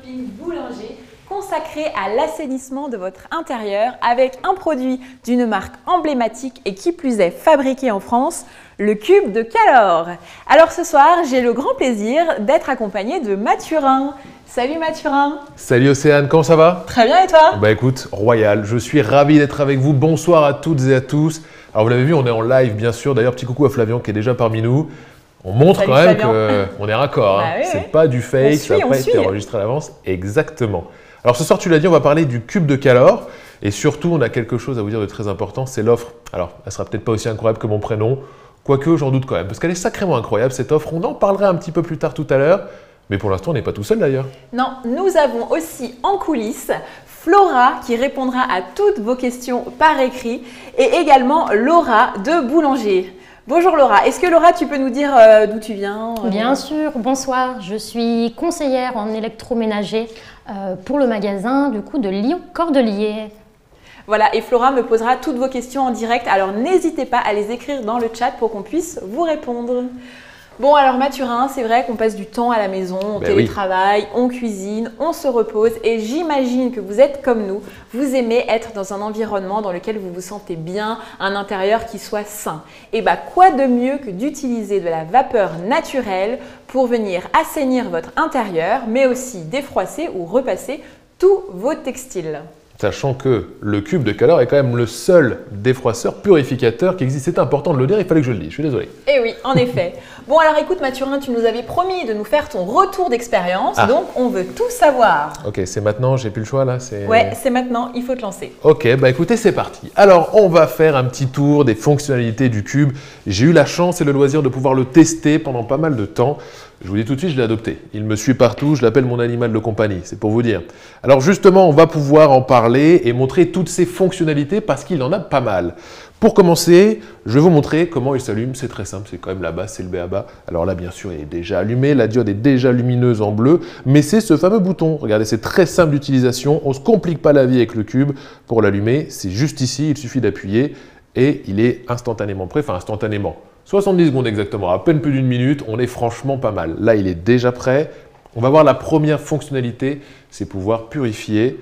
shopping boulanger consacré à l'assainissement de votre intérieur avec un produit d'une marque emblématique et qui plus est fabriqué en France, le cube de Calor. Alors ce soir, j'ai le grand plaisir d'être accompagné de Mathurin. Salut Mathurin. Salut Océane, comment ça va? Très bien et toi? Bah écoute, royal, je suis ravi d'être avec vous. Bonsoir à toutes et à tous. Alors vous l'avez vu, on est en live bien sûr. D'ailleurs, petit coucou à Flavian qui est déjà parmi nous. On montre Salut, quand même Flavian. qu'on est raccord. Hein. Bah oui, C'est oui. pas du fake, ça n'a pas été enregistré à l'avance. Exactement. Alors ce soir, tu l'as dit, on va parler du cube de Calor. Et surtout, on a quelque chose à vous dire de très important, c'est l'offre. Alors, elle sera peut-être pas aussi incroyable que mon prénom, quoique j'en doute quand même, parce qu'elle est sacrément incroyable cette offre. On en parlera un petit peu plus tard tout à l'heure. Mais pour l'instant, on n'est pas tout seul d'ailleurs. Non, nous avons aussi en coulisses Flora qui répondra à toutes vos questions par écrit et également Laura de Boulanger. Bonjour Laura, est-ce que Laura tu peux nous dire d'où tu viens? Bien sûr, bonsoir, je suis conseillère en électroménager pour le magasin du coup de Lyon-Cordeliers. Voilà, et Flora me posera toutes vos questions en direct, alors n'hésitez pas à les écrire dans le chat pour qu'on puisse vous répondre. Bon alors Mathurin, c'est vrai qu'on passe du temps à la maison, on télétravaille, oui. On cuisine, on se repose et j'imagine que vous êtes comme nous, vous aimez être dans un environnement dans lequel vous vous sentez bien, un intérieur qui soit sain. Et bah quoi de mieux que d'utiliser de la vapeur naturelle pour venir assainir votre intérieur, mais aussi défroisser ou repasser tous vos textiles. Sachant que le cube de Calor est quand même le seul défroisseur purificateur qui existe. C'est important de le dire, il fallait que je le dise, je suis désolé. Eh oui, en effet. Bon alors écoute Mathurin, tu nous avais promis de nous faire ton retour d'expérience, donc on veut tout savoir. Ok, c'est maintenant, j'ai plus le choix là. Ouais, c'est maintenant, il faut te lancer. Ok, bah écoutez, c'est parti. Alors, on va faire un petit tour des fonctionnalités du cube. J'ai eu la chance et le loisir de pouvoir le tester pendant pas mal de temps. Je vous dis tout de suite, je l'ai adopté. Il me suit partout, je l'appelle mon animal de compagnie, c'est pour vous dire. Alors justement, on va pouvoir en parler et montrer toutes ces fonctionnalités parce qu'il en a pas mal. Pour commencer, je vais vous montrer comment il s'allume. C'est très simple, c'est quand même la base, c'est le b.a.-ba. Alors là, bien sûr, il est déjà allumé, la diode est déjà lumineuse en bleu, mais c'est ce fameux bouton. Regardez, c'est très simple d'utilisation, on ne se complique pas la vie avec le cube. Pour l'allumer, c'est juste ici, il suffit d'appuyer et il est instantanément prêt, enfin instantanément. 70 secondes exactement, à peine plus d'une minute, on est franchement pas mal. Là, il est déjà prêt. On va voir la première fonctionnalité, c'est pouvoir purifier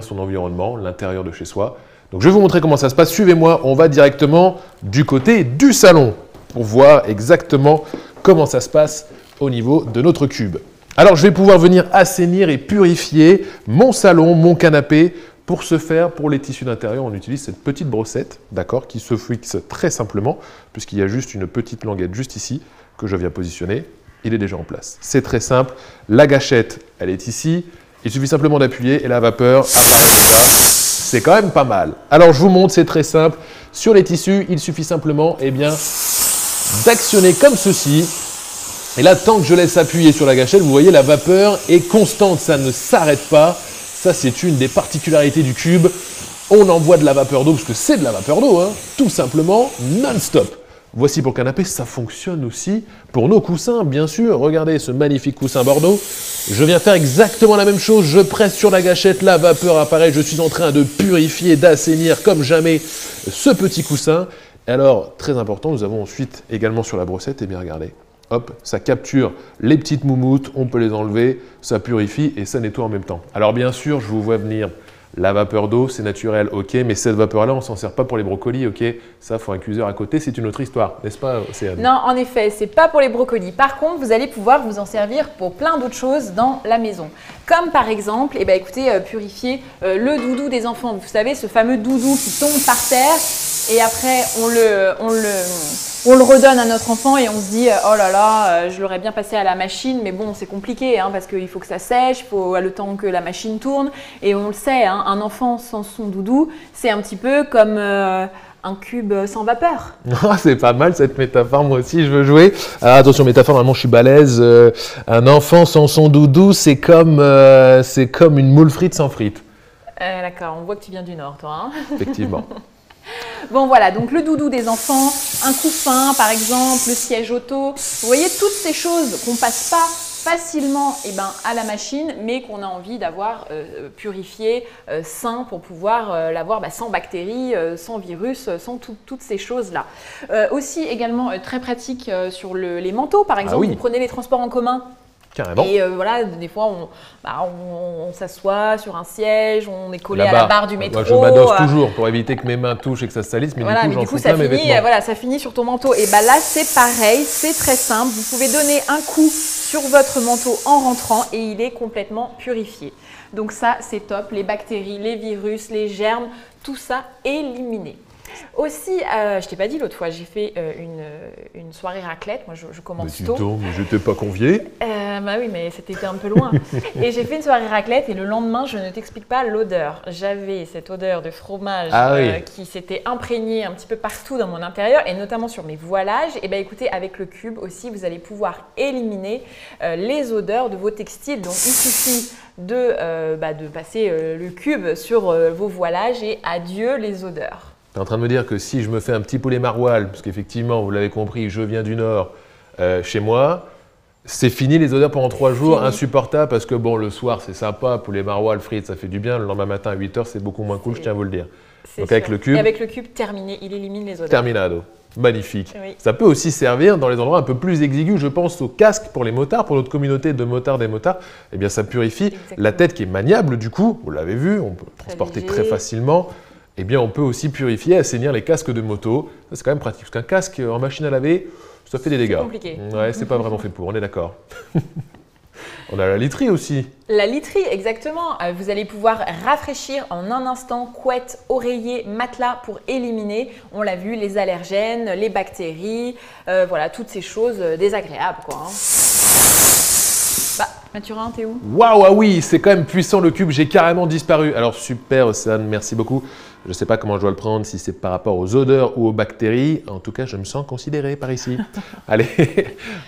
son environnement, l'intérieur de chez soi. Donc, je vais vous montrer comment ça se passe. Suivez-moi, on va directement du côté du salon pour voir exactement comment ça se passe au niveau de notre cube. Alors, je vais pouvoir venir assainir et purifier mon salon, mon canapé. Pour ce faire, pour les tissus d'intérieur, on utilise cette petite brossette, d'accord, qui se fixe très simplement, puisqu'il y a juste une petite languette juste ici que je viens positionner. Il est déjà en place. C'est très simple. La gâchette, elle est ici. Il suffit simplement d'appuyer et la vapeur apparaît déjà. C'est quand même pas mal. Alors, je vous montre, c'est très simple. Sur les tissus, il suffit simplement d'actionner comme ceci. Et là, tant que je laisse appuyer sur la gâchette, vous voyez, la vapeur est constante. Ça ne s'arrête pas. Ça, c'est une des particularités du cube. On envoie de la vapeur d'eau, parce que c'est de la vapeur d'eau, hein, tout simplement, non-stop. Voici pour le canapé, ça fonctionne aussi pour nos coussins, bien sûr. Regardez ce magnifique coussin Bordeaux. Je viens faire exactement la même chose. Je presse sur la gâchette, la vapeur apparaît. Je suis en train de purifier, d'assainir comme jamais ce petit coussin. Et alors, très important, nous avons ensuite également sur la brossette, regardez. Hop, ça capture les petites moumoutes, on peut les enlever, ça purifie et ça nettoie en même temps. Alors bien sûr, je vous vois venir la vapeur d'eau, c'est naturel, ok, mais cette vapeur-là, on ne s'en sert pas pour les brocolis, ok. Ça, il faut un cuiseur à côté, c'est une autre histoire, n'est-ce pas Océane? Non, en effet, ce n'est pas pour les brocolis. Par contre, vous allez pouvoir vous en servir pour plein d'autres choses dans la maison. Comme par exemple, écoutez, purifier le doudou des enfants. Vous savez, ce fameux doudou qui tombe par terre et après, on le redonne à notre enfant et on se dit oh là là, je l'aurais bien passé à la machine, mais bon, c'est compliqué parce qu'il faut que ça sèche, il faut le temps que la machine tourne. Et on le sait, un enfant sans son doudou, c'est un petit peu comme un cube sans vapeur. C'est pas mal cette métaphore, moi aussi je veux jouer. Alors, attention, métaphore, normalement je suis balèze. Un enfant sans son doudou, c'est comme une moule frite sans frites. D'accord, on voit que tu viens du Nord, toi. Effectivement. Bon voilà, donc le doudou des enfants, un couffin par exemple, le siège auto. Vous voyez toutes ces choses qu'on passe pas facilement à la machine, mais qu'on a envie d'avoir purifié, sain, pour pouvoir l'avoir sans bactéries, sans virus, sans toutes ces choses-là. Aussi également très pratique sur les manteaux, par exemple, vous prenez les transports en commun. Carrément. Et voilà, des fois, on s'assoit sur un siège, on est collé à la barre du métro. Moi, je m'adosse toujours pour éviter que mes mains touchent et que ça se salisse, mais voilà, du coup, j'en fous plein mes vêtements. Voilà, ça finit sur ton manteau. Et là, c'est pareil, c'est très simple. Vous pouvez donner un coup sur votre manteau en rentrant et il est complètement purifié. Donc ça, c'est top. Les bactéries, les virus, les germes, tout ça éliminé. Aussi, je t'ai pas dit l'autre fois, j'ai fait une soirée raclette. Moi, je commence tôt. Mais je t'ai pas convié. Bah oui, mais c'était un peu loin. Et j'ai fait une soirée raclette et le lendemain, je ne t'explique pas l'odeur. J'avais cette odeur de fromage qui s'était imprégnée un petit peu partout dans mon intérieur et notamment sur mes voilages. Et bien écoutez, avec le cube aussi, vous allez pouvoir éliminer les odeurs de vos textiles. Donc il suffit de passer le cube sur vos voilages et adieu les odeurs. Tu es en train de me dire que si je me fais un petit poulet maroilles, parce qu'effectivement, vous l'avez compris, je viens du Nord, chez moi, c'est fini les odeurs pendant 3 jours, insupportable, parce que bon, le soir, c'est sympa, poulet maroilles, frites, ça fait du bien. Le lendemain matin à 8 h, c'est beaucoup moins cool, je tiens à vous le dire. Donc sûr. avec le cube… Et avec le cube, terminé, il élimine les odeurs. Terminado. Magnifique. Oui. Ça peut aussi servir dans les endroits un peu plus exigus. Je pense au casque pour les motards, pour notre communauté de motards et motards. Eh bien, ça purifie. Exactement. La tête qui est maniable, du coup, vous l'avez vu, on peut transporter très facilement. Eh bien, on peut aussi purifier, assainir les casques de moto. Ça, c'est quand même pratique. Parce qu'un casque en machine à laver, ça fait des dégâts. C'est compliqué. Ouais, c'est pas vraiment fait pour, on est d'accord. On a la literie aussi. La literie, exactement. Vous allez pouvoir rafraîchir en un instant couette, oreiller, matelas pour éliminer, on l'a vu, les allergènes, les bactéries, voilà, toutes ces choses désagréables, quoi. Mathurin, t'es où? Waouh, ah oui, c'est quand même puissant le cube, j'ai carrément disparu. Alors super Océane, merci beaucoup. Je ne sais pas comment je dois le prendre, si c'est par rapport aux odeurs ou aux bactéries. En tout cas, je me sens considéré par ici. Allez,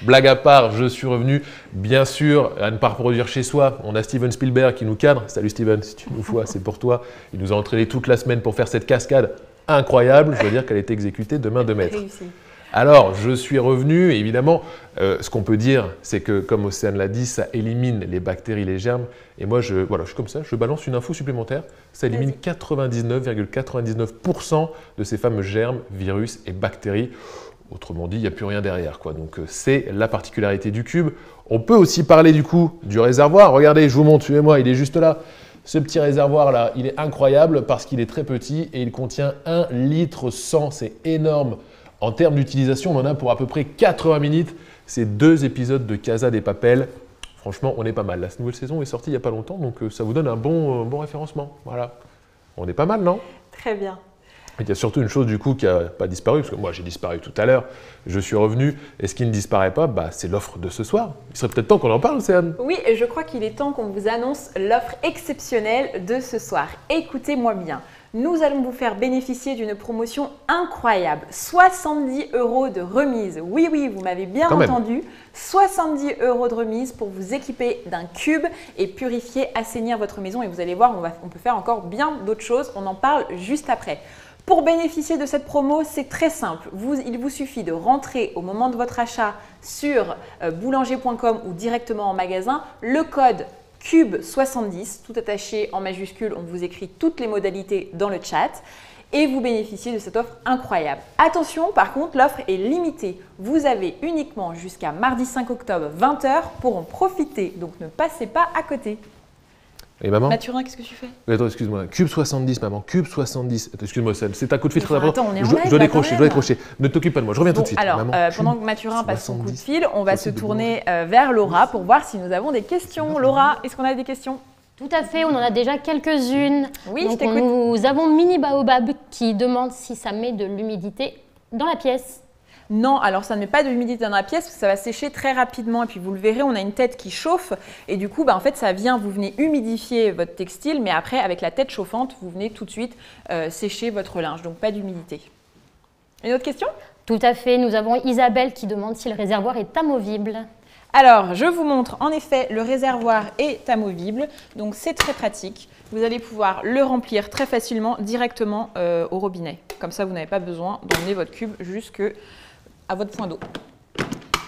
blague à part, je suis revenu. Bien sûr, à ne pas reproduire chez soi. On a Steven Spielberg qui nous cadre. Salut Steven, si tu nous vois, c'est pour toi. Il nous a entraîné toute la semaine pour faire cette cascade incroyable. Je dois dire qu'elle est exécutée de main de maître. Réussi. Alors, je suis revenu, et évidemment, ce qu'on peut dire, c'est que, comme Océane l'a dit, ça élimine les bactéries, les germes. Et moi, je suis comme ça, je balance une info supplémentaire. Ça élimine 99,99% de ces fameux germes, virus et bactéries. Autrement dit, il n'y a plus rien derrière, quoi. Donc, c'est la particularité du cube. On peut aussi parler du coup du réservoir. Regardez, je vous montre, suivez-moi, il est juste là. Ce petit réservoir-là, il est incroyable parce qu'il est très petit et il contient 1,1 litre. C'est énorme. En termes d'utilisation, on en a pour à peu près 80 minutes. C'est 2 épisodes de Casa des Papel. Franchement, on est pas mal. La nouvelle saison est sortie il n'y a pas longtemps, donc ça vous donne un bon référencement. Voilà. On est pas mal, non? Très bien. Il y a surtout une chose du coup qui n'a pas disparu, parce que moi j'ai disparu tout à l'heure, je suis revenu, et ce qui ne disparaît pas, c'est l'offre de ce soir. Il serait peut-être temps qu'on en parle, Océane. Oui, et je crois qu'il est temps qu'on vous annonce l'offre exceptionnelle de ce soir. Écoutez-moi bien. Nous allons vous faire bénéficier d'une promotion incroyable. 70 € de remise. Oui, oui, vous m'avez bien entendu. 70 € de remise pour vous équiper d'un cube et purifier, assainir votre maison. Et vous allez voir, on peut faire encore bien d'autres choses. On en parle juste après. Pour bénéficier de cette promo, c'est très simple. Il vous suffit de rentrer au moment de votre achat sur boulanger.com ou directement en magasin le code CUBE70, tout attaché en majuscule, on vous écrit toutes les modalités dans le chat et vous bénéficiez de cette offre incroyable. Attention, par contre, l'offre est limitée. Vous avez uniquement jusqu'à mardi 5 octobre 20 h pour en profiter, donc ne passez pas à côté. Et maman? Mathurin, qu'est-ce que tu fais? Attends, excuse-moi. Cube 70, maman. Cube 70. Excuse-moi, c'est un coup de fil très important. Je dois décrocher. Ne t'occupe pas de moi. Je reviens tout de suite. Alors, maman, pendant que Mathurin passe son coup de fil, on va se tourner vers Laura pour voir si nous avons des questions. Laura, est-ce qu'on a des questions? Tout à fait, on en a déjà quelques-unes. Oui, donc, je t'écoute. nous avons Mini Baobab qui demande si ça met de l'humidité dans la pièce. Non, alors ça ne met pas de l'humidité dans la pièce parce que ça va sécher très rapidement et puis vous le verrez, on a une tête qui chauffe et du coup, en fait, vous venez humidifier votre textile, mais après, avec la tête chauffante, vous venez tout de suite sécher votre linge, donc pas d'humidité. Une autre question? Tout à fait, nous avons Isabelle qui demande si le réservoir est amovible. Alors, je vous montre, en effet, le réservoir est amovible, donc c'est très pratique. Vous allez pouvoir le remplir très facilement directement au robinet. Comme ça, vous n'avez pas besoin d'emmener votre cube jusque à votre point d'eau.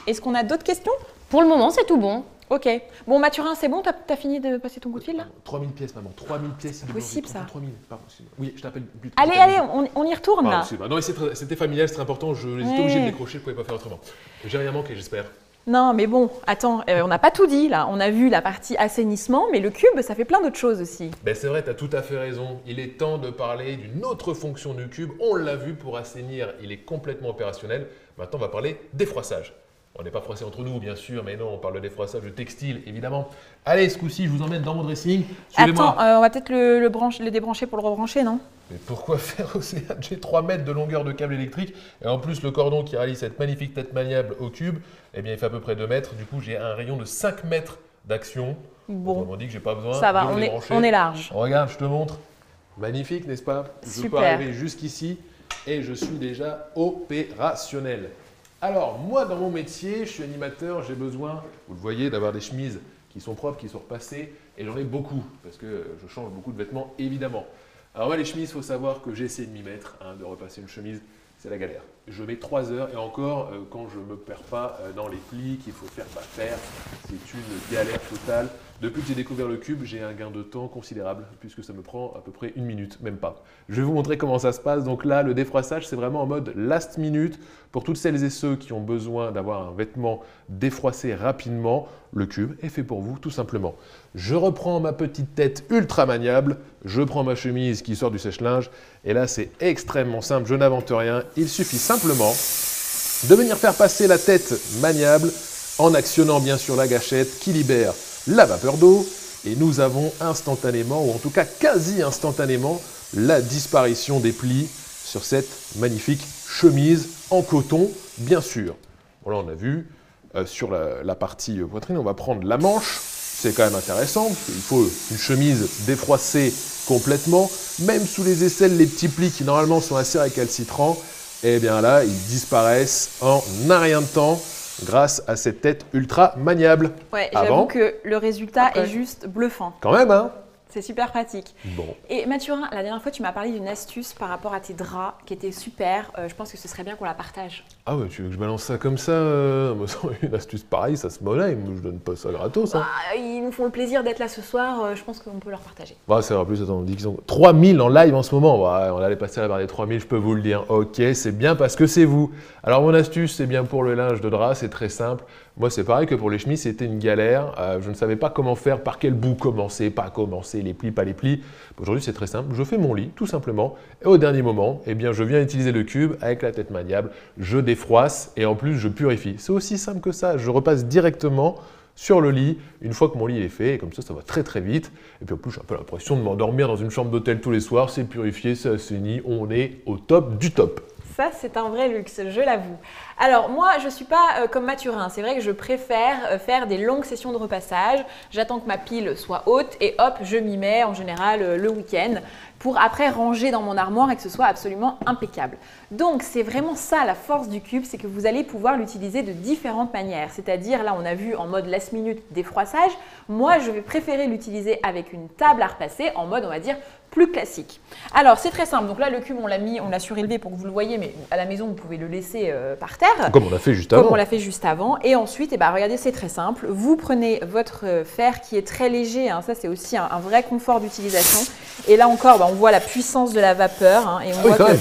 Est-ce qu'on a d'autres questions? Pour le moment, c'est tout bon. Ok. Bon, Mathurin, c'est bon? T'as fini de passer ton coup de fil là? 3000 pièces, maman. 3000 pièces. C'est possible ça? 3000. Pardon, oui, je t'appelle. Allez, on y retourne là. Non, mais c'était familial, c'était important. J'étais obligé de décrocher, je ne pouvais pas faire autrement. J'ai rien manqué, j'espère. Non, mais bon, attends, on n'a pas tout dit là. On a vu la partie assainissement, mais le cube, ça fait plein d'autres choses aussi. Ben c'est vrai, tu as tout à fait raison. Il est temps de parler d'une autre fonction du cube. On l'a vu pour assainir, il est complètement opérationnel. Maintenant, on va parler défroissage. On n'est pas froissé entre nous, bien sûr, mais non, on parle de défroissage de textile, évidemment. Allez, ce coup-ci, je vous emmène dans mon dressing. Attends, on va peut-être le débrancher pour le rebrancher, non? Mais pourquoi faire Océane? J'ai 3 mètres de longueur de câble électrique et en plus le cordon qui réalise cette magnifique tête maniable au cube, eh bien il fait à peu près 2 mètres. Du coup, j'ai un rayon de 5 mètres d'action. Bon, on dit que j'ai pas besoin ça va, de le débrancher. on est large. Regarde, je te montre. Magnifique, n'est-ce pas? Super. Je peux arriver jusqu'ici et je suis déjà opérationnel. Alors, moi, dans mon métier, je suis animateur, j'ai besoin, vous le voyez, d'avoir des chemises qui sont propres, qui sont repassées, et j'en ai beaucoup, parce que je change beaucoup de vêtements, évidemment. Alors, moi, les chemises, il faut savoir que j'ai essayé de m'y mettre, de repasser une chemise, c'est la galère. Je mets 3 heures, et encore, quand je ne me perds pas dans les plis qu'il faut faire, pas faire, c'est une galère totale. Depuis que j'ai découvert le cube, j'ai un gain de temps considérable, puisque ça me prend à peu près 1 minute, même pas. Je vais vous montrer comment ça se passe. Donc là, le défroissage, c'est vraiment en mode last minute. Pour toutes celles et ceux qui ont besoin d'avoir un vêtement défroissé rapidement, le cube est fait pour vous, tout simplement. Je reprends ma petite tête ultra maniable, je prends ma chemise qui sort du sèche-linge, et là, c'est extrêmement simple, je n'invente rien. Il suffit simplement de venir faire passer la tête maniable en actionnant bien sûr la gâchette qui libère la vapeur d'eau, et nous avons instantanément, ou en tout cas quasi instantanément, la disparition des plis sur cette magnifique chemise en coton, bien sûr. Bon, là, on a vu sur la partie poitrine, on va prendre la manche. C'est quand même intéressant, parce qu'il faut une chemise défroissée complètement. Même sous les aisselles, les petits plis qui normalement sont assez récalcitrants, et bien là, ils disparaissent en un rien de temps, grâce à cette tête ultra maniable. Ouais, j'avoue que le résultat est juste bluffant. Quand même, hein? C'est super pratique. Bon. Et Mathurin, la dernière fois, tu m'as parlé d'une astuce par rapport à tes draps qui était super. Je pense que ce serait bien qu'on la partage. Ah ouais, tu veux que je balance ça comme ça? Une astuce pareille, ça se monnaie. Je donne pas ça gratos. Hein. Ils nous font le plaisir d'être là ce soir. Je pense qu'on peut leur partager. Bah, c'est vrai, en plus, attends, on dit qu'ils ont 3000 en live en ce moment. Ouais, on allait passer à la barre des 3000, je peux vous le dire. Ok, c'est bien parce que c'est vous. Alors, mon astuce, c'est bien pour le linge de drap, c'est très simple. Moi, c'est pareil que pour les chemises, c'était une galère. Je ne savais pas comment faire, par quel bout commencer, pas commencer, les plis, pas les plis. Aujourd'hui, c'est très simple. Je fais mon lit, tout simplement. Et au dernier moment, eh bien, je viens utiliser le cube avec la tête maniable. Je défroisse et en plus, je purifie. C'est aussi simple que ça. Je repasse directement sur le lit une fois que mon lit est fait. Et comme ça va très très vite. Et puis en plus, j'ai un peu l'impression de m'endormir dans une chambre d'hôtel tous les soirs. C'est purifié, c'est assaini. On est au top du top. Ça, c'est un vrai luxe, je l'avoue. Alors moi, je ne suis pas comme Mathurin. C'est vrai que je préfère faire des longues sessions de repassage. J'attends que ma pile soit haute et hop, je m'y mets en général le week-end pour après ranger dans mon armoire et que ce soit absolument impeccable. Donc c'est vraiment ça la force du cube, c'est que vous allez pouvoir l'utiliser de différentes manières. C'est-à-dire là, on a vu en mode last minute défroissage. Moi, je vais préférer l'utiliser avec une table à repasser en mode, on va dire, plus classique. Alors c'est très simple. Donc là, le cube, on l'a surélevé pour que vous le voyez, mais à la maison, vous pouvez le laisser par terre. Comme on l'a fait juste avant. Comme on l'a fait juste avant. Et ensuite, regardez, c'est très simple. Vous prenez votre fer qui est très léger. Hein. Ça, c'est aussi un vrai confort d'utilisation. Et là encore, on voit la puissance de la vapeur. Hein, et on voit que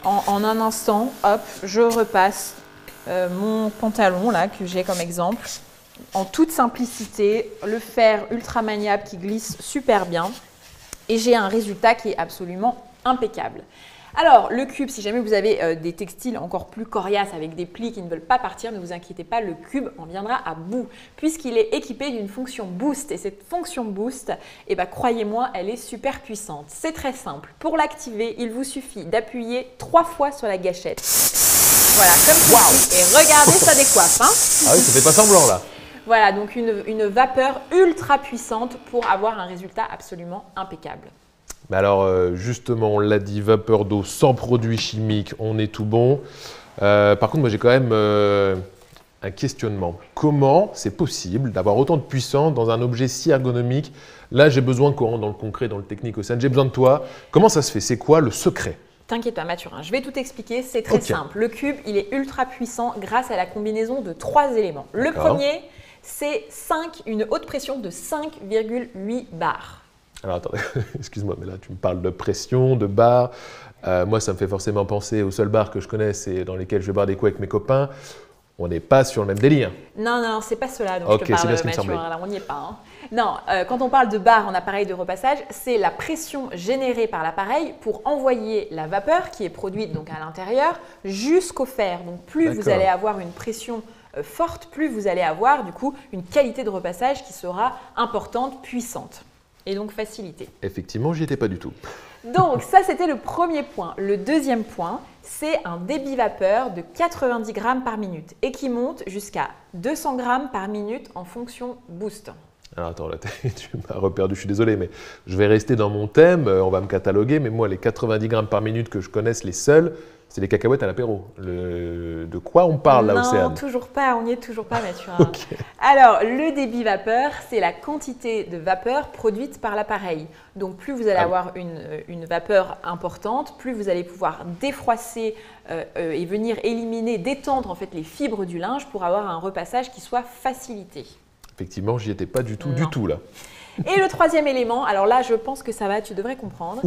en un instant, hop, je repasse mon pantalon là que j'ai comme exemple. En toute simplicité, le fer ultra maniable qui glisse super bien. Et j'ai un résultat qui est absolument impeccable. Alors, le cube, si jamais vous avez des textiles encore plus coriaces avec des plis qui ne veulent pas partir, ne vous inquiétez pas, le cube en viendra à bout puisqu'il est équipé d'une fonction boost. Et cette fonction boost, croyez-moi, elle est super puissante. C'est très simple. Pour l'activer, il vous suffit d'appuyer 3 fois sur la gâchette. Voilà, comme ceci. Et regardez, ça décoiffe. Hein. Ah oui, ça fait pas semblant là. Voilà, donc une vapeur ultra puissante pour avoir un résultat absolument impeccable. Mais alors, justement, on l'a dit, vapeur d'eau sans produits chimiques, on est tout bon. Par contre, moi, j'ai quand même un questionnement. Comment c'est possible d'avoir autant de puissance dans un objet si ergonomique? Là, j'ai besoin qu'on rentre dans le concret, dans le technique, Océane. J'ai besoin de toi. Comment ça se fait? C'est quoi le secret? T'inquiète pas, Mathurin, je vais tout expliquer, c'est très simple. Le cube, il est ultra puissant grâce à la combinaison de 3 éléments. Le premier, c'est une haute pression de 5,8 bars. Alors attendez, excuse-moi, mais là tu me parles de pression, de bar. Moi ça me fait forcément penser aux seuls bars que je connais, c'est dans lesquels je vais boire des coups avec mes copains. On n'est pas sur le même délire. Non, non, c'est pas cela dont Ok, je te c'est bien parle, ce qui me Mathurin, semblait. là, on n'y est pas. Hein. Non, quand on parle de barre en appareil de repassage, c'est la pression générée par l'appareil pour envoyer la vapeur qui est produite donc à l'intérieur jusqu'au fer. Donc plus vous allez avoir une pression forte, plus vous allez avoir du coup une qualité de repassage qui sera importante, puissante et donc facilitée. Effectivement, j'y étais pas du tout. Donc ça, c'était le premier point. Le deuxième point, c'est un débit vapeur de 90 grammes par minute et qui monte jusqu'à 200 grammes par minute en fonction boost. Alors attends, là, tu m'as reperdu, je suis désolé, mais je vais rester dans mon thème, on va me cataloguer, mais moi, les 90 grammes par minute que je connaisse, les seuls, c'est les cacahuètes à l'apéro. De quoi on parle là, Océane? Non, toujours pas, on n'y est toujours pas, Mathurin. Okay. Alors, le débit vapeur, c'est la quantité de vapeur produite par l'appareil. Donc, plus vous allez avoir une vapeur importante, plus vous allez pouvoir défroisser et venir éliminer, détendre en fait les fibres du linge pour avoir un repassage qui soit facilité. Effectivement, j'y étais pas du tout là. Et le troisième élément, alors là, je pense que ça va, tu devrais comprendre.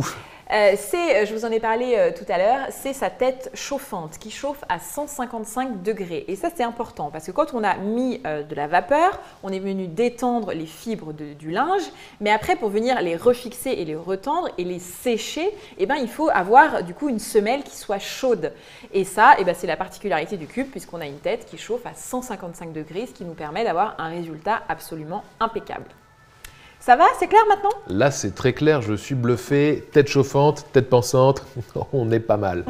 Je vous en ai parlé tout à l'heure, c'est sa tête chauffante qui chauffe à 155 degrés. Et ça, c'est important parce que quand on a mis de la vapeur, on est venu détendre les fibres du linge. Mais après, pour venir les refixer et les retendre et les sécher, eh ben, il faut avoir du coup une semelle qui soit chaude. Et ça, eh ben, c'est la particularité du cube puisqu'on a une tête qui chauffe à 155 degrés, ce qui nous permet d'avoir un résultat absolument impeccable. Ça va? C'est clair maintenant? Là, c'est très clair. Je suis bluffé. Tête chauffante, tête pensante. On est pas mal.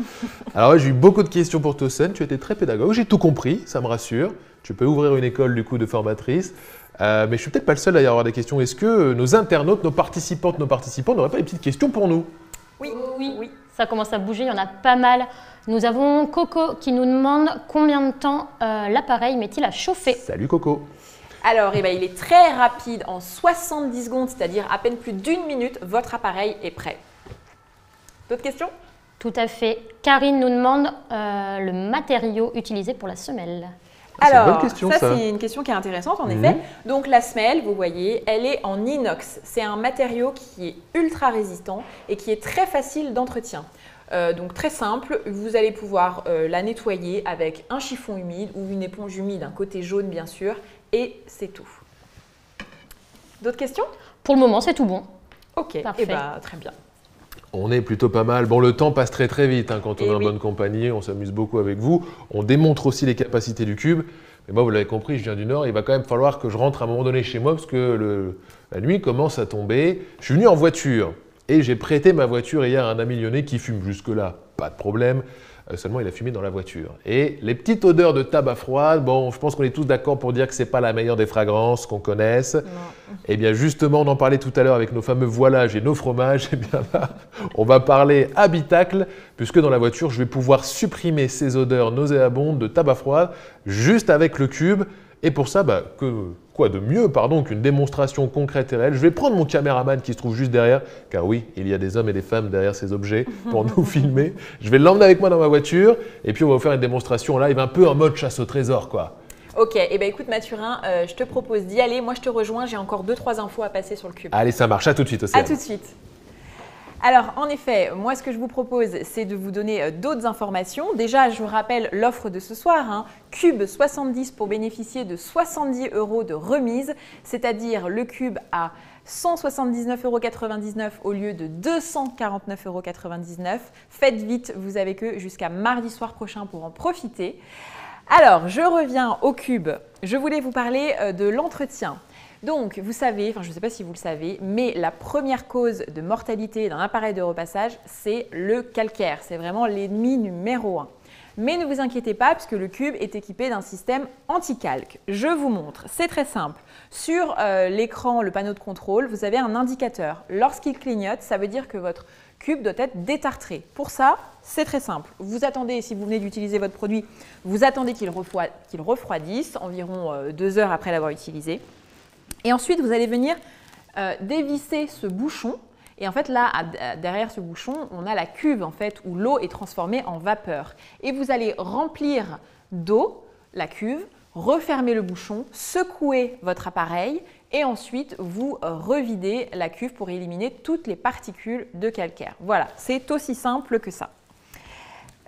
Alors, ouais, j'ai eu beaucoup de questions pour toi, Océane. Tu étais très pédagogue. J'ai tout compris. Ça me rassure. Tu peux ouvrir une école du coup de formatrice. Mais je suis peut-être pas le seul à y avoir des questions. Est-ce que nos internautes, nos participants n'auraient pas des petites questions pour nous? Oui. Ça commence à bouger. Il y en a pas mal. Nous avons Coco qui nous demande combien de temps l'appareil met-il à chauffer? Salut Coco. Alors, eh ben, il est très rapide, en 70 secondes, c'est-à-dire à peine plus d'1 minute, votre appareil est prêt. D'autres questions? Tout à fait. Karine nous demande le matériau utilisé pour la semelle. Alors, ça c'est une question qui est intéressante en effet. Donc la semelle, vous voyez, elle est en inox. C'est un matériau qui est ultra résistant et qui est très facile d'entretien. Donc très simple, vous allez pouvoir la nettoyer avec un chiffon humide ou une éponge humide, un côté jaune bien sûr, et c'est tout. D'autres questions? Pour le moment, c'est tout bon. Ok, parfait. Et bah, très bien. On est plutôt pas mal. Bon, le temps passe très très vite hein, quand on est en bonne compagnie, on s'amuse beaucoup avec vous. On démontre aussi les capacités du cube. Mais moi, vous l'avez compris, je viens du Nord, il va quand même falloir que je rentre à un moment donné chez moi parce que la nuit commence à tomber. Je suis venu en voiture et j'ai prêté ma voiture hier à un ami lyonnais qui fume jusque-là, pas de problème. Seulement, il a fumé dans la voiture. Et les petites odeurs de tabac froide, bon, je pense qu'on est tous d'accord pour dire que ce n'est pas la meilleure des fragrances qu'on connaisse. Non. Eh bien, justement, on en parlait tout à l'heure avec nos fameux voilages et nos fromages. Eh bien là, on va parler habitacle, puisque dans la voiture, je vais pouvoir supprimer ces odeurs nauséabondes de tabac froid juste avec le cube. Et pour ça, quoi de mieux qu'une démonstration concrète et réelle. Je vais prendre mon caméraman qui se trouve juste derrière, car oui, il y a des hommes et des femmes derrière ces objets pour nous filmer. Je vais l'emmener avec moi dans ma voiture et puis on va vous faire une démonstration live un peu en mode chasse au trésor, quoi. Ok, et ben écoute Mathurin, je te propose d'y aller. Moi, je te rejoins. J'ai encore 2-3 infos à passer sur le cube. Allez, ça marche. À tout de suite, Océane. À tout de suite. Alors, en effet, moi, ce que je vous propose, c'est de vous donner d'autres informations. Déjà, je vous rappelle l'offre de ce soir, Cube 70 pour bénéficier de 70 € de remise, c'est-à-dire le cube à 179,99 € au lieu de 249,99 €. Faites vite, vous avez que jusqu'à mardi soir prochain pour en profiter. Alors, je reviens au cube. Je voulais vous parler de l'entretien. Donc, vous savez, je ne sais pas si vous le savez, mais la première cause de mortalité d'un appareil de repassage, c'est le calcaire. C'est vraiment l'ennemi numéro 1. Mais ne vous inquiétez pas, puisque le cube est équipé d'un système anti-calque. Je vous montre, c'est très simple. Sur l'écran, le panneau de contrôle, vous avez un indicateur. Lorsqu'il clignote, ça veut dire que votre cube doit être détartré. Pour ça, c'est très simple. Vous attendez, si vous venez d'utiliser votre produit, vous attendez qu'il refroidisse, environ 2 heures après l'avoir utilisé. Et ensuite, vous allez venir dévisser ce bouchon. Et en fait, là, derrière ce bouchon, on a la cuve en fait, où l'eau est transformée en vapeur. Et vous allez remplir d'eau la cuve, refermer le bouchon, secouer votre appareil et ensuite vous revidez la cuve pour éliminer toutes les particules de calcaire. Voilà, c'est aussi simple que ça.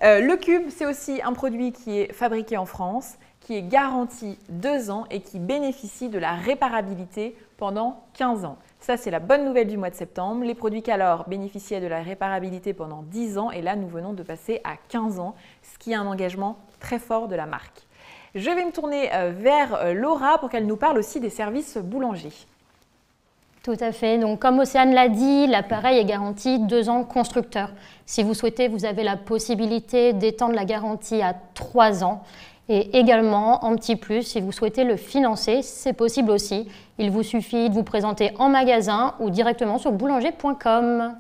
Le cube, c'est aussi un produit qui est fabriqué en France, qui est garanti 2 ans et qui bénéficie de la réparabilité pendant 15 ans. Ça, c'est la bonne nouvelle du mois de septembre. Les produits Calor bénéficiaient de la réparabilité pendant 10 ans et là, nous venons de passer à 15 ans, ce qui est un engagement très fort de la marque. Je vais me tourner vers Laura pour qu'elle nous parle aussi des services boulangers. Tout à fait. Donc, comme Océane l'a dit, l'appareil est garanti 2 ans constructeur. Si vous souhaitez, vous avez la possibilité d'étendre la garantie à 3 ans. Et également, en petit plus, si vous souhaitez le financer, c'est possible aussi. Il vous suffit de vous présenter en magasin ou directement sur boulanger.com.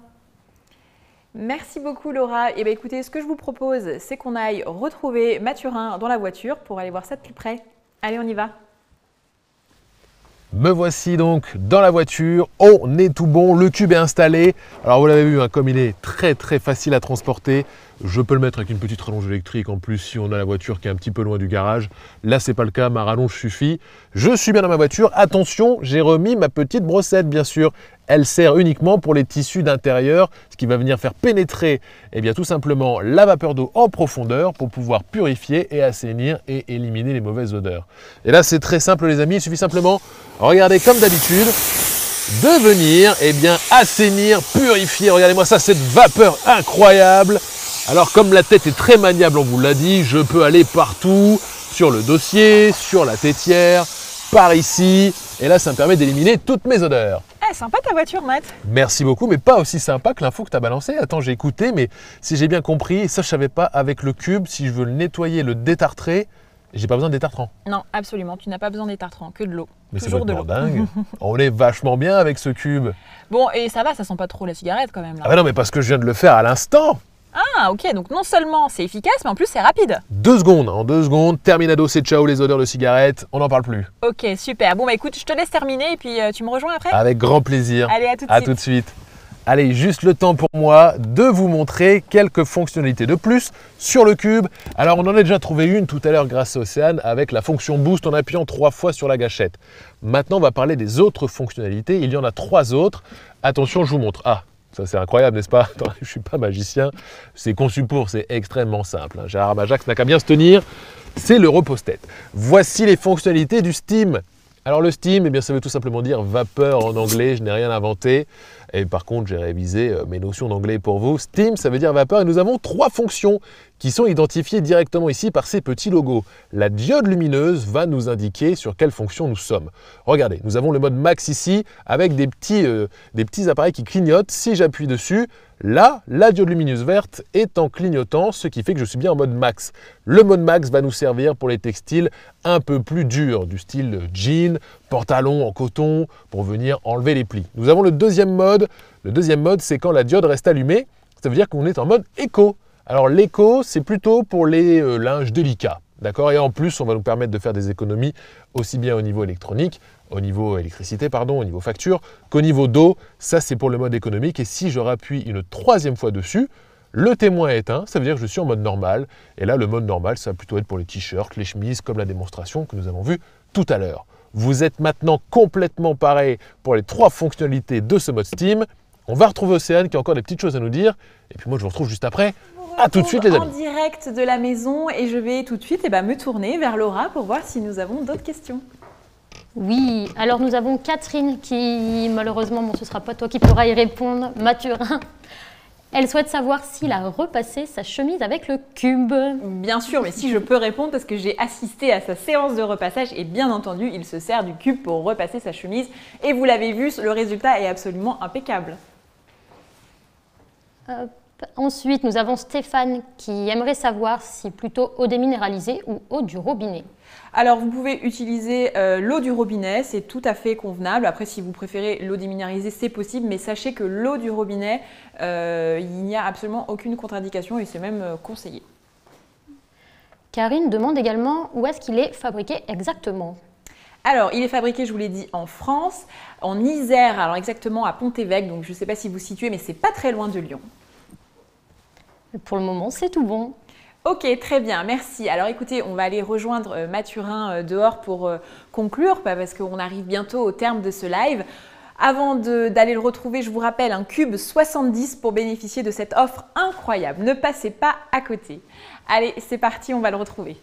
Merci beaucoup Laura. Et bien écoutez, ce que je vous propose, c'est qu'on aille retrouver Mathurin dans la voiture pour aller voir ça de plus près. Allez, on y va. Me voici donc dans la voiture, on est tout bon, le cube est installé. Alors vous l'avez vu, comme il est très facile à transporter, je peux le mettre avec une petite rallonge électrique en plus si on a la voiture qui est un petit peu loin du garage. Là c'est pas le cas, ma rallonge suffit. Je suis bien dans ma voiture, attention, j'ai remis ma petite brossette bien sûr. Elle sert uniquement pour les tissus d'intérieur, ce qui va venir faire pénétrer tout simplement la vapeur d'eau en profondeur pour pouvoir purifier et assainir et éliminer les mauvaises odeurs. Et là c'est très simple les amis, il suffit simplement, regardez comme d'habitude, de venir assainir, purifier. Regardez-moi ça, cette vapeur incroyable. Alors comme la tête est très maniable, on vous l'a dit, je peux aller partout, sur le dossier, sur la tétière, par ici. Et là ça me permet d'éliminer toutes mes odeurs. Sympa ta voiture, Matt. Merci beaucoup, mais pas aussi sympa que l'info que tu as balancée. Attends, j'ai écouté, mais si j'ai bien compris, ça je savais pas, avec le cube, si je veux le nettoyer, le détartrer, j'ai pas besoin de détartrant. Non, absolument, tu n'as pas besoin de détartrant, que de l'eau. Mais c'est vraiment dingue. On est vachement bien avec ce cube. Bon, et ça va, ça sent pas trop la cigarette quand même là. Ah bah non, mais parce que je viens de le faire à l'instant. Ah ok, donc non seulement c'est efficace, mais en plus c'est rapide. 2 secondes, en 2 secondes, terminado, c'est ciao les odeurs de cigarette, on n'en parle plus. Ok, super. Bon bah écoute, je te laisse terminer et puis tu me rejoins après. Avec grand plaisir. Allez, à tout de suite. Allez, juste le temps pour moi de vous montrer quelques fonctionnalités de plus sur le cube. Alors on en a déjà trouvé une tout à l'heure grâce à Océane avec la fonction boost en appuyant 3 fois sur la gâchette. Maintenant on va parler des autres fonctionnalités, il y en a 3 autres. Attention, je vous montre. Ah, ça c'est incroyable, n'est-ce pas? Attends, je ne suis pas magicien, c'est conçu pour, c'est extrêmement simple. Gérard Majax n'a qu'à bien se tenir, c'est le repose-tête. Voici les fonctionnalités du steam. Alors le steam, ça veut tout simplement dire vapeur en anglais, je n'ai rien inventé. Et par contre, j'ai révisé mes notions d'anglais pour vous. Steam, ça veut dire vapeur et nous avons 3 fonctions qui sont identifiées directement ici par ces petits logos. La diode lumineuse va nous indiquer sur quelle fonction nous sommes. Regardez, nous avons le mode max ici avec des petits appareils qui clignotent. Si j'appuie dessus, là, la diode lumineuse verte est en clignotant, ce qui fait que je suis bien en mode max. Le mode max va nous servir pour les textiles un peu plus durs, du style jean, pantalon en coton, pour venir enlever les plis. Nous avons le deuxième mode. Le deuxième mode, c'est quand la diode reste allumée. Ça veut dire qu'on est en mode éco. Alors l'éco, c'est plutôt pour les linges délicats. D'accord? Et en plus, on va nous permettre de faire des économies aussi bien au niveau électronique, au niveau électricité, pardon, au niveau facture, qu'au niveau d'eau. Ça, c'est pour le mode économique. Et si je rappuie une 3e fois dessus, le témoin est éteint, ça veut dire que je suis en mode normal. Et là, le mode normal, ça va plutôt être pour les t-shirts, les chemises, comme la démonstration que nous avons vue tout à l'heure. Vous êtes maintenant complètement pareil pour les 3 fonctionnalités de ce mode Steam. On va retrouver Océane qui a encore des petites choses à nous dire. Et puis moi, je vous retrouve juste après. À tout de suite les amis. En direct de la maison et je vais tout de suite me tourner vers Laura pour voir si nous avons d'autres questions. Oui, alors nous avons Catherine qui, malheureusement, ce ne sera pas toi qui pourra y répondre, Mathurin. Elle souhaite savoir s'il a repassé sa chemise avec le cube. Bien sûr, mais si je peux répondre parce que j'ai assisté à sa séance de repassage et bien entendu, il se sert du cube pour repasser sa chemise. Et vous l'avez vu, le résultat est absolument impeccable. Ensuite, nous avons Stéphane qui aimerait savoir si plutôt eau déminéralisée ou eau du robinet. Alors, vous pouvez utiliser l'eau du robinet, c'est tout à fait convenable. Après, si vous préférez l'eau déminéralisée, c'est possible, mais sachez que l'eau du robinet, il n'y a absolument aucune contre-indication et c'est même conseillé. Karine demande également où est-ce qu'il est fabriqué exactement. Alors, il est fabriqué, je vous l'ai dit, en France, en Isère, alors exactement à Pont-Évêque, donc je ne sais pas si vous situez, mais c'est pas très loin de Lyon. Pour le moment, c'est tout bon. Ok, très bien, merci. Alors écoutez, on va aller rejoindre Mathurin dehors pour conclure, parce qu'on arrive bientôt au terme de ce live. Avant d'aller le retrouver, je vous rappelle un cube 70 pour bénéficier de cette offre incroyable. Ne passez pas à côté. Allez, c'est parti, on va le retrouver.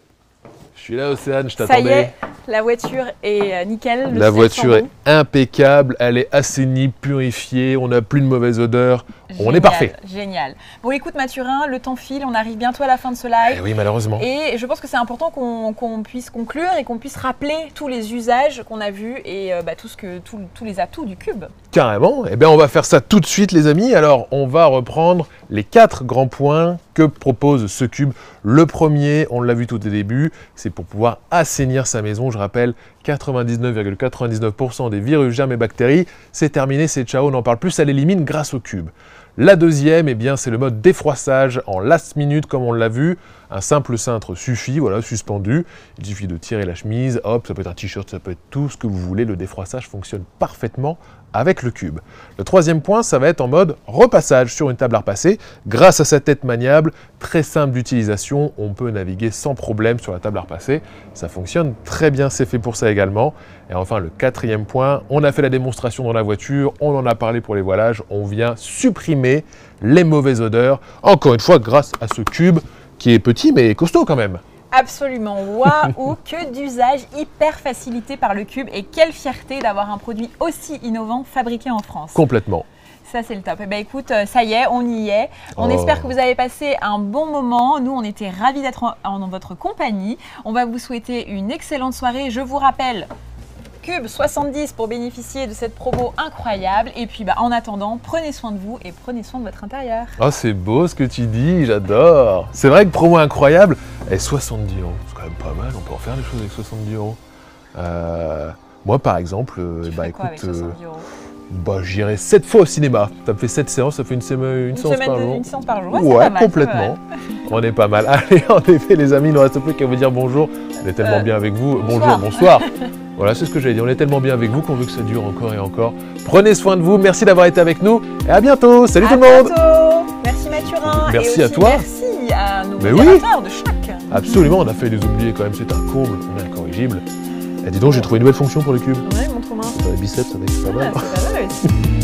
Je suis là, Océane, je t'attendais. Ça y est, la voiture est nickel. La voiture est impeccable, elle est assainie, purifiée, on n'a plus de mauvaise odeur, on est parfait. Génial. Bon, écoute Mathurin, le temps file, on arrive bientôt à la fin de ce live. Oui, malheureusement. Et je pense que c'est important qu'on puisse conclure et qu'on puisse rappeler tous les usages qu'on a vus et tous les atouts du cube. Carrément. Eh bien, on va faire ça tout de suite, les amis. Alors, on va reprendre les 4 grands points que propose ce cube. Le premier, on l'a vu tout au début, c'est pour pouvoir assainir sa maison. Je rappelle, 99,99% des virus, germes et bactéries, c'est terminé, c'est ciao, on n'en parle plus, ça l'élimine grâce au cube. La deuxième, eh bien, c'est le mode défroissage en last minute, comme on l'a vu. Un simple cintre suffit, voilà, suspendu. Il suffit de tirer la chemise, hop, ça peut être un t-shirt, ça peut être tout ce que vous voulez. Le défroissage fonctionne parfaitement avec le cube. Le troisième point, ça va être en mode repassage sur une table à repasser. Grâce à sa tête maniable, très simple d'utilisation, on peut naviguer sans problème sur la table à repasser. Ça fonctionne très bien, c'est fait pour ça également. Et enfin, le quatrième point, on a fait la démonstration dans la voiture, on en a parlé pour les voilages, on vient supprimer les mauvaises odeurs. Encore une fois, grâce à ce cube qui est petit mais costaud quand même. Absolument, waouh, que d'usage hyper facilité par le cube et quelle fierté d'avoir un produit aussi innovant fabriqué en France. Complètement. Ça, c'est le top. Eh bien, écoute, ça y est, on y est. On espère que vous avez passé un bon moment. Nous, on était ravis d'être en votre compagnie. On va vous souhaiter une excellente soirée. Je vous rappelle, cube 70 pour bénéficier de cette promo incroyable. Et puis, en attendant, prenez soin de vous et prenez soin de votre intérieur. Oh, c'est beau ce que tu dis, j'adore. C'est vrai que promo incroyable. Et 70 €, c'est quand même pas mal. On peut en faire des choses avec 70 €. Moi, par exemple, j'irai 7 fois au cinéma. Ça me fait 7 séances, ça fait une séance par jour. Une séance par jour, ouais, complètement. On est pas mal. Allez, en effet, les amis, il ne reste plus qu'à vous dire bonjour. On est tellement bien avec vous. Bonjour, bonsoir. Voilà, c'est ce que j'allais dire. On est tellement bien avec vous qu'on veut que ça dure encore et encore. Prenez soin de vous. Merci d'avoir été avec nous. Et à bientôt. Salut tout le monde. Merci Mathurin. Merci et aussi à toi. Merci à nos modérateurs de chaque. Absolument, on a fait les oublier quand même. C'est un comble. On est incorrigible. Et dis donc, j'ai trouvé une nouvelle fonction pour le cube. Ouais, montre-moi. Dans les biceps, ça va être pas mal. C'est pas mal aussi.